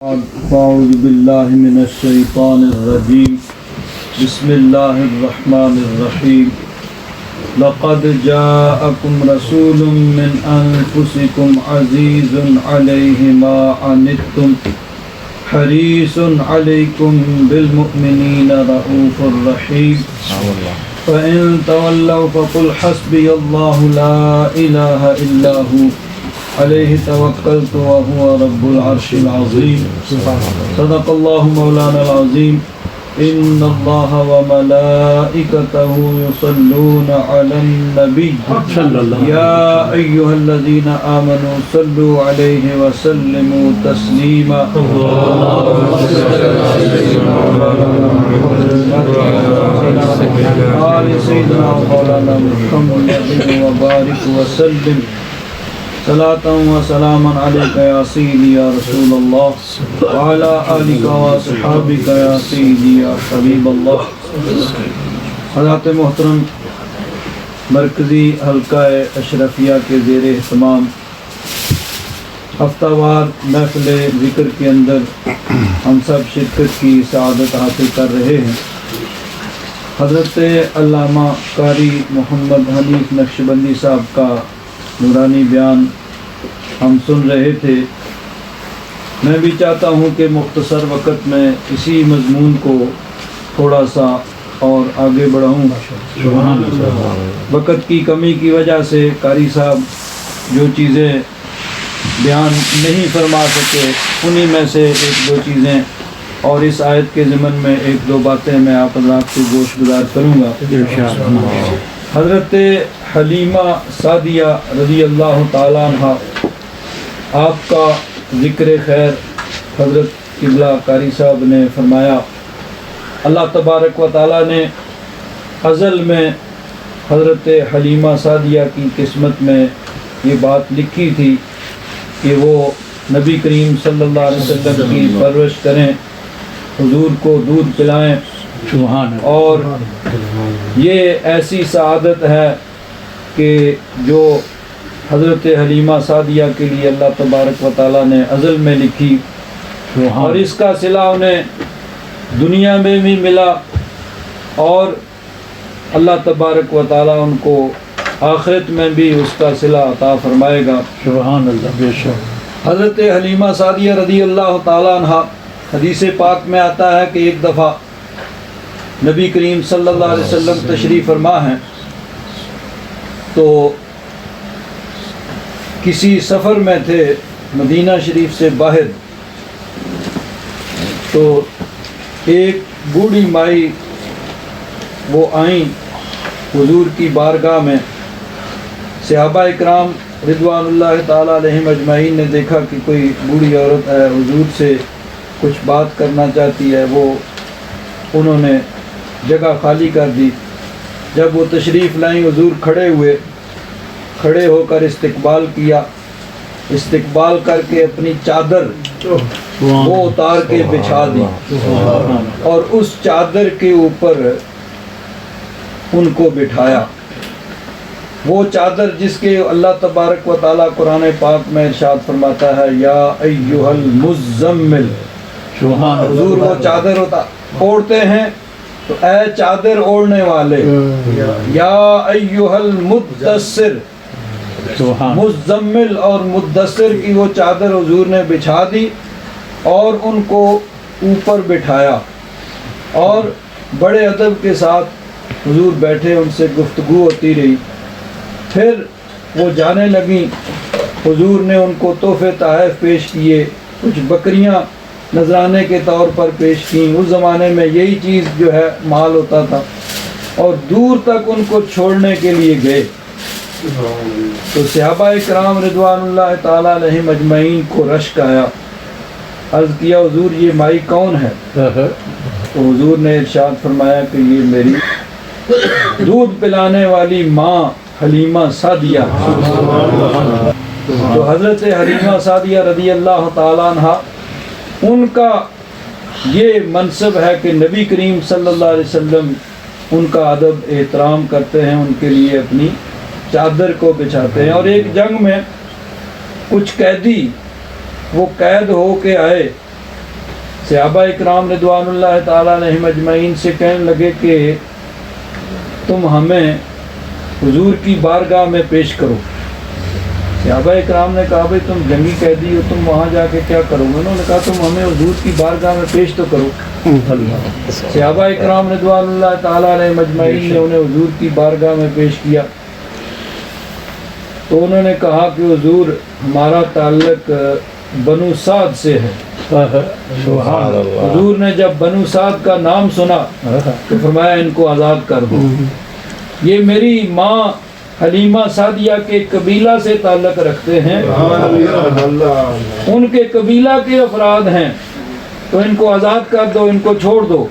أعوذ بالله من الشيطان الرجيم بسم الله الرحمن الرحيم لقد جاءكم رسول من أنفسكم عزيز عليه ما عنتم حريص عليكم بالمؤمنين رؤوف رحيم فإن تولوا فقل حسبي الله لا إله إلا هو عليه توكلت وهو رب العرش العظيم صدق الله مولانا العظيم إن الله وملائكته يصلون على النبي يا أيها الذين آمنوا صلوا عليه وسلموا تسليما آل سيدنا مولانا محمد وبارك وسلم صلاة وسلاما عليك يا سيدي يا رسول الله وعلى آلك وصحابك يا سيدي يا حبيب الله. حضرات محترم، مرکزی حلقہ اشرفیہ کے زیر اہتمام ہفتہ وار محفل ذکر کے اندر ہم سب شرکت کی سعادت حاصل کر رہے ہیں. حضرت علامہ قاری محمد حنیف نقشبندی صاحب کا نورانی بیان ہم سن رہے تھے. میں بھی چاہتا ہوں کہ مختصر وقت میں اسی مضمون کو تھوڑا سا اور آگے بڑھاؤں. وقت کی کمی کی وجہ سے قاری صاحب جو چیزیں بیان نہیں فرما سکے انہی میں سے ایک دو چیزیں اور اس آیت کے ضمن میں ایک دو باتیں میں آپ حضرات سے گوش گزار کروں گا. حضرت حلیمہ سعدیہ رضی اللہ تعالیٰ عنہ آپ کا ذکر خیر حضرت قبلہ قاری صاحب نے فرمایا اللہ تبارک و تعالیٰ نے ازل میں حضرت حلیمہ سعدیہ کی قسمت میں یہ بات لکھی تھی کہ وہ نبی کریم صلی اللہ علیہ وسلم کی پرورش کریں، حضور کو دودھ پلائیں، اور یہ ایسی سعادت ہے کہ جو حضرت حلیمہ سعدیہ کے لیے اللہ تبارک و تعالیٰ نے ازل میں لکھی، اور اس کا صلہ انہیں دنیا میں بھی ملا اور اللہ تبارک و تعالیٰ ان کو آخرت میں بھی اس کا صلہ عطا فرمائے گا. سبحان اللہ. بے شک حضرت حلیمہ سعدیہ رضی اللہ تعالیٰ عنہ حدیث پاک میں آتا ہے کہ ایک دفعہ نبی کریم صلی اللہ علیہ وسلم تشریف فرما ہیں تو کسی سفر میں تھے مدینہ شریف سے باہر، تو ایک بوڑھی مائی وہ آئیں حضور کی بارگاہ میں. صحابہ اکرام رضوان اللہ تعالیٰ علیہم اجمعین نے دیکھا کہ کوئی بوڑھی عورت ہے، حضور سے کچھ بات کرنا چاہتی ہے. وہ انہوں نے جگہ خالی کر دی. جب وہ تشریف لائیں حضور کھڑے ہوئے، کھڑے ہو کر استقبال کیا، استقبال کر کے اپنی چادر وہ اتار کے بچھا دی اور اس چادر کے اوپر ان کو بٹھایا. وہ چادر جس کے اللہ تبارک و تعالیٰ قرآن پاک میں ارشاد فرماتا ہے یا ایھا المزمل. حضور وہ چادر اوڑھتے ہیں تو اے چادر اوڑھنے والے، یا ایھا المدثر. مزمل اور مدثر کی وہ چادر حضور نے بچھا دی اور ان کو اوپر بٹھایا اور بڑے ادب کے ساتھ حضور بیٹھے، ان سے گفتگو ہوتی رہی. پھر وہ جانے لگیں. حضور نے ان کو تحفے تحائف پیش کیے، کچھ بکریاں نذرانے کے طور پر پیش کیں. اس زمانے میں یہی چیز جو ہے مال ہوتا تھا. اور دور تک ان کو چھوڑنے کے لیے گئے تو صحابہ اکرام رضوان اللہ تعالیٰ علیہم اجمعین کو رشک آیا. عرض کیا حضور یہ مائی کون ہے؟ تو حضور نے ارشاد فرمایا کہ یہ میری دودھ پلانے والی ماں حلیمہ سعدیہ. تو حضرت حلیمہ سعدیہ رضی اللہ تعالیٰ عنہ ان کا یہ منصب ہے کہ نبی کریم صلی اللہ علیہ وسلم ان کا ادب احترام کرتے ہیں، ان کے لیے اپنی چادر کو بچھاتے ہیں. اور ایک جنگ میں کچھ قیدی وہ قید ہو کے آئے صحابہ اکرام رضوان اللہ تعالیٰ علیہم اجمعین سے کہنے لگے کہ تم ہمیں حضور کی بارگاہ میں پیش کرو۔ صحابہ اکرام نے کہا بھائی تم جنگی قیدی ہو، تم وہاں جا کے کیا کرو گے؟ انہوں نے کہا تم ہمیں حضور کی بارگاہ میں پیش تو کرو۔ صحابہ اکرام رضوان اللہ تعالیٰ علیہم اجمعین نے انہیں حضور کی بارگاہ میں پیش کیا تو انہوں نے کہا کہ حضور ہمارا تعلق بنو سعد سے ہے۔ حضور نے جب بنو سعد کا نام سنا تو فرمایا ان کو آزاد کر دو، یہ میری ماں حلیمہ سعدیہ کے قبیلہ سے تعلق رکھتے ہیں، ان کے قبیلہ کے افراد ہیں، تو ان کو آزاد کر دو، ان کو چھوڑ دو۔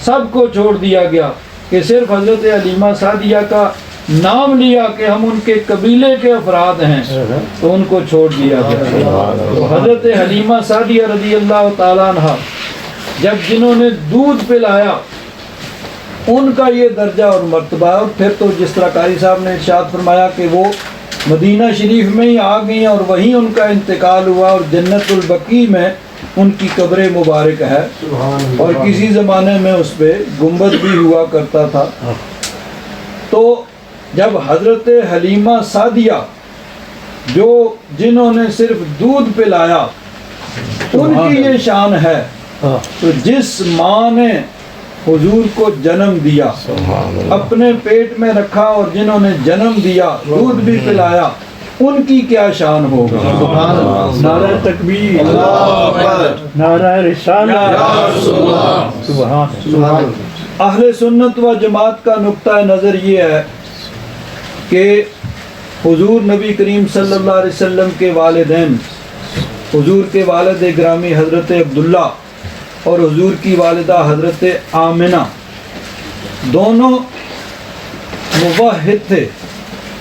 سب کو چھوڑ دیا گیا کہ صرف حضرت حلیمہ سعدیہ کا نام لیا کہ ہم ان کے قبیلے کے افراد ہیں تو ان کو چھوڑ دیا گیا۔ تو حضرت حلیمہ سعدیہ رضی اللہ تعالیٰ عنہ جب جنہوں نے دودھ پلایا ان کا یہ درجہ اور مرتبہ، اور پھر تو جس طرح قاری صاحب نے ارشاد فرمایا کہ وہ مدینہ شریف میں ہی آ گئی اور وہیں ان کا انتقال ہوا، اور جنت البقیع میں ان کی قبر مبارک ہے، اور کسی زمانے میں اس پہ گنبد بھی ہوا کرتا تھا۔ تو جب حضرت حلیمہ سعدیہ جنہوں نے صرف دودھ پلایا ان کی یہ شان ہے، تو جس ماں نے حضور کو جنم دیا، اپنے پیٹ میں رکھا، اور جنہوں نے جنم دیا دودھ بھی پلایا، ان کی کیا شان ہوگا؟ سبحان اللہ، نعرہ تکبیر، نعرہ رسالت، سبحان اللہ۔ اہل سنت و جماعت کا نقطہ نظر یہ ہے کہ حضور نبی کریم صلی اللہ علیہ وسلم کے والدین، حضور کے والد گرامی حضرت عبداللہ اور حضور کی والدہ حضرت آمنہ، دونوں موحد تھے،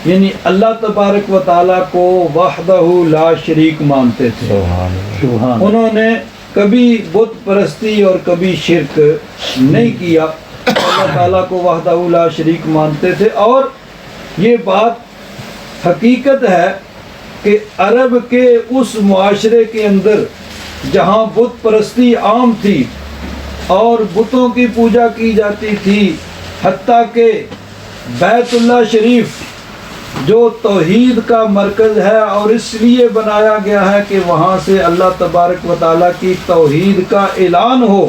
یعنی اللہ تبارک و تعالیٰ کو وحدہ لا شریک مانتے تھے۔ انہوں نے کبھی بت پرستی اور کبھی شرک نہیں کیا، اللہ تعالیٰ کو وحدہ لا شریک مانتے تھے۔ اور یہ بات حقیقت ہے کہ عرب کے اس معاشرے کے اندر جہاں بت پرستی عام تھی اور بتوں کی پوجا کی جاتی تھی، حتیٰ کہ بیت اللہ شریف جو توحید کا مرکز ہے اور اس لیے بنایا گیا ہے کہ وہاں سے اللہ تبارک و تعالیٰ کی توحید کا اعلان ہو،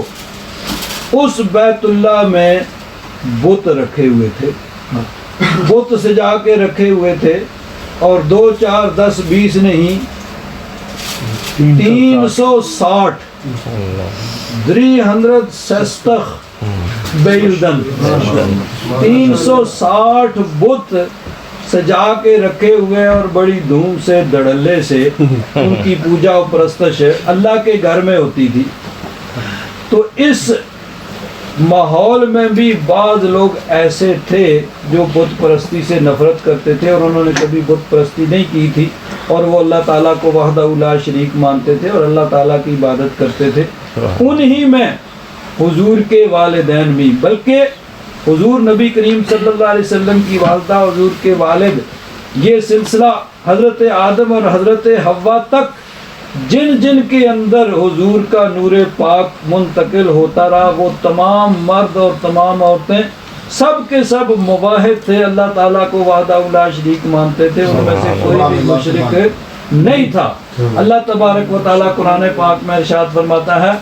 اس بیت اللہ میں بت رکھے ہوئے تھے، بت سجا کے رکھے ہوئے تھے، اور 2 4 10 20 نہیں، 360 بیلدن 360 بت سجا کے رکھے ہوئے، اور بڑی دھوم سے دھڑلے سے ان کی پوجا و پرستش اللہ کے گھر میں ہوتی تھی۔ تو اس ماحول میں بھی بعض لوگ ایسے تھے جو بت پرستی سے نفرت کرتے تھے، اور انہوں نے کبھی بت پرستی نہیں کی تھی، اور وہ اللہ تعالیٰ کو وحدہ لا شریک مانتے تھے اور اللہ تعالیٰ کی عبادت کرتے تھے۔ انہی میں حضور کے والدین بھی، بلکہ حضور نبی کریم صلی اللہ علیہ وسلم کی والدہ، حضور کے والد، یہ سلسلہ حضرت آدم اور حضرت حوا تک جن جن کے اندر حضور کا نور پاک منتقل ہوتا رہا، وہ تمام مرد اور تمام عورتیں سب کے سب موحد تھے، اللہ تعالیٰ کو وحدہ لا شریک مانتے تھے، ان میں سے کوئی بھی مشرک نہیں تھا۔ اللہ تبارک و تعالیٰ قرآن پاک میں ارشاد فرماتا ہے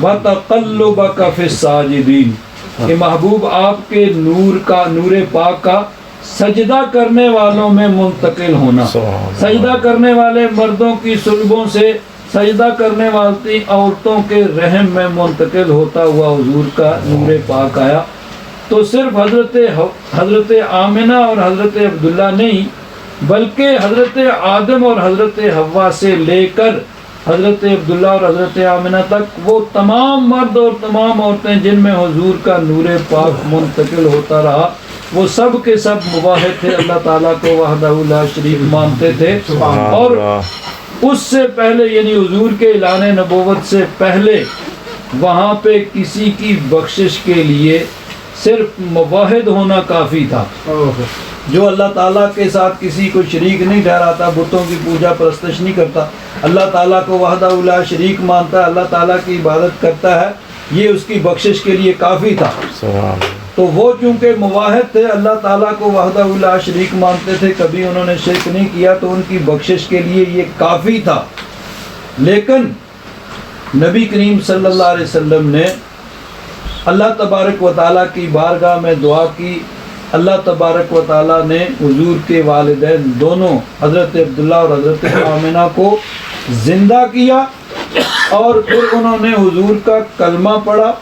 وَتَقَلُّبَكَ فِي السَّاجِدِينَ، کہ محبوب آپ کے نور پاک کا سجدہ کرنے والوں میں منتقل ہونا، سجدہ کرنے والے مردوں کی صلبوں سے سجدہ کرنے والی عورتوں کے رحم میں منتقل ہوتا ہوا حضور کا نور پاک آیا۔ تو صرف حضرت آمنہ اور حضرت عبداللہ نہیں، بلکہ حضرت آدم اور حضرت حوا سے لے کر حضرت عبداللہ اور حضرت آمنہ تک وہ تمام مرد اور تمام عورتیں جن میں حضور کا نور پاک منتقل ہوتا رہا، وہ سب کے سب موحد تھے، اللہ تعالیٰ کو وحدہ لا شریک مانتے تھے۔ اور اس سے پہلے یعنی حضور کے اعلان نبوت سے پہلے وہاں پہ کسی کی بخشش کے لیے صرف موحد ہونا کافی تھا، جو اللہ تعالیٰ کے ساتھ کسی کو شریک نہیں ٹھہراتا، بتوں کی پوجا پرستش نہیں کرتا، اللہ تعالیٰ کو وحدہ لا شریک مانتا ہے، اللہ تعالیٰ کی عبادت کرتا ہے، یہ اس کی بخشش کے لیے کافی تھا۔ تو وہ چونکہ موحد تھے، اللہ تعالیٰ کو وحدہ لا شریک مانتے تھے، کبھی انہوں نے شرک نہیں کیا، تو ان کی بخشش کے لیے یہ کافی تھا۔ لیکن نبی کریم صلی اللہ علیہ وسلم نے اللہ تبارک و تعالیٰ کی بارگاہ میں دعا کی، اللہ تبارک و تعالیٰ نے حضور کے والدین دونوں حضرت عبداللہ اور حضرت آمنہ کو زندہ کیا، اور پھر انہوں نے حضور کا کلمہ پڑھا،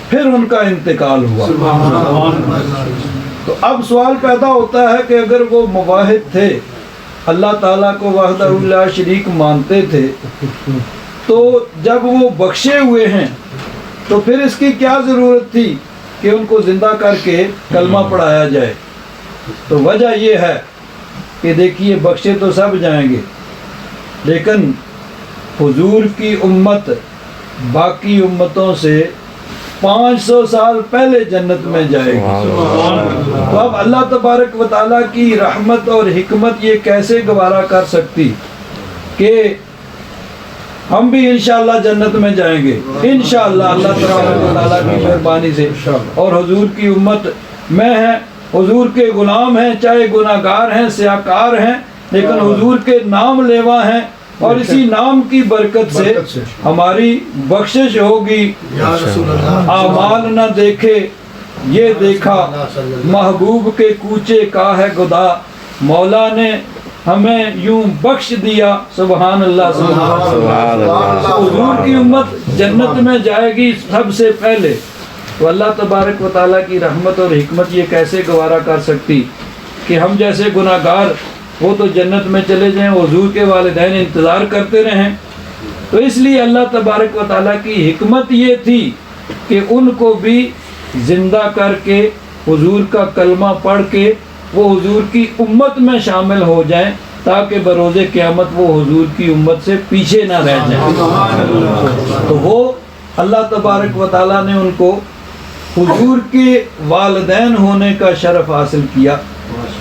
پھر ان کا انتقال ہوا۔ تو اب سوال پیدا ہوتا ہے کہ اگر وہ موحد تھے، اللہ تعالیٰ کو وحدہ لا شریک مانتے تھے، تو جب وہ بخشے ہوئے ہیں تو پھر اس کی کیا ضرورت تھی کہ ان کو زندہ کر کے کلمہ پڑھایا جائے؟ تو وجہ یہ ہے کہ دیکھیے بخشے تو سب جائیں گے، لیکن حضور کی امت باقی امتوں سے 500 سال پہلے جنت میں جائے گی۔ تو اب اللہ تبارک و تعالیٰ کی رحمت اور حکمت یہ کیسے گوارا کر سکتی کہ ہم بھی انشاءاللہ جنت میں جائیں گے انشاءاللہ اللہ تبارک و تعالیٰ کی مہربانی سے، اور حضور کی امت میں ہے، حضور کے غلام ہیں، چاہے گناہ گار ہیں، سیاکار ہیں، لیکن حضور کے نام لیوا ہیں، اور اسی نام کی برکت سے ہماری بخشش ہوگی۔ اعمال نہ دیکھے یہ دیکھا، محبوب کے کوچے کا ہے گدا، مولا نے ہمیں یوں بخش دیا، سبحان اللہ سبحان اللہ۔ حضور کی امت جنت میں جائے گی سب سے پہلے، تو اللہ تبارک و تعالیٰ کی رحمت اور حکمت یہ کیسے گوارا کر سکتی کہ ہم جیسے گناہ گار وہ تو جنت میں چلے جائیں، حضور کے والدین انتظار کرتے رہیں۔ تو اس لیے اللہ تبارک و تعالیٰ کی حکمت یہ تھی کہ ان کو بھی زندہ کر کے حضور کا کلمہ پڑھ کے وہ حضور کی امت میں شامل ہو جائیں، تاکہ بروز قیامت وہ حضور کی امت سے پیچھے نہ رہ جائیں۔ تو وہ اللہ تبارک و تعالیٰ نے ان کو حضور کے والدین ہونے کا شرف حاصل کیا۔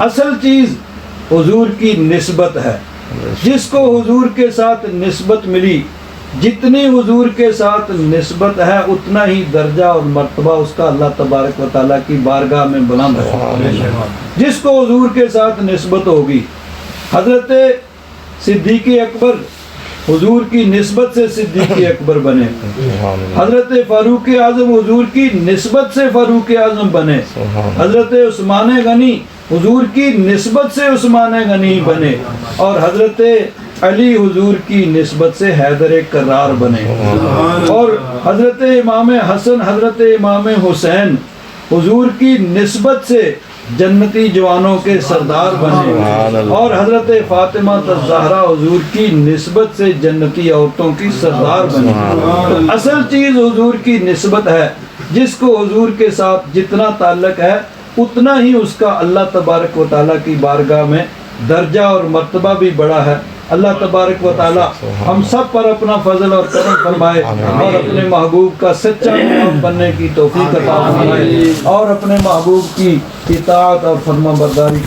اصل چیز حضور کی نسبت ہے، جس کو حضور کے ساتھ نسبت ملی، جتنی حضور کے ساتھ نسبت ہے اتنا ہی درجہ اور مرتبہ اس کا اللہ تبارک و تعالیٰ کی بارگاہ میں بلند ہے۔ جس کو حضور کے ساتھ نسبت ہوگی، حضرت صدیق اکبر حضور کی نسبت سے صدیق اکبر بنے، حضرت فاروق اعظم حضور کی نسبت سے فاروق اعظم بنے، حضرت عثمان غنی حضور کی نسبت سے عثمان غنی بنے، اور حضرت علی حضور کی نسبت سے حیدر کرار بنے، اور حضرت امام حسن حضرت امام حسین حضور کی نسبت سے جنتی جوانوں کے سردار بنے، اور حضرت فاطمہ الزہرا حضور کی نسبت سے جنتی عورتوں کی سردار بنے۔ تو اصل چیز حضور کی نسبت ہے، جس کو حضور کے ساتھ جتنا تعلق ہے اتنا ہی اس کا اللہ تبارک و تعالیٰ کی بارگاہ میں درجہ اور مرتبہ بھی بڑا ہے۔ اللہ تبارک و تعالیٰ ہم سب پر اپنا فضل اور کرم فرمائے، اور اپنے محبوب کا سچا غلام بننے کی توفیق عطا فرمائے، اور اپنے محبوب کی اطاعت اور فرما برداری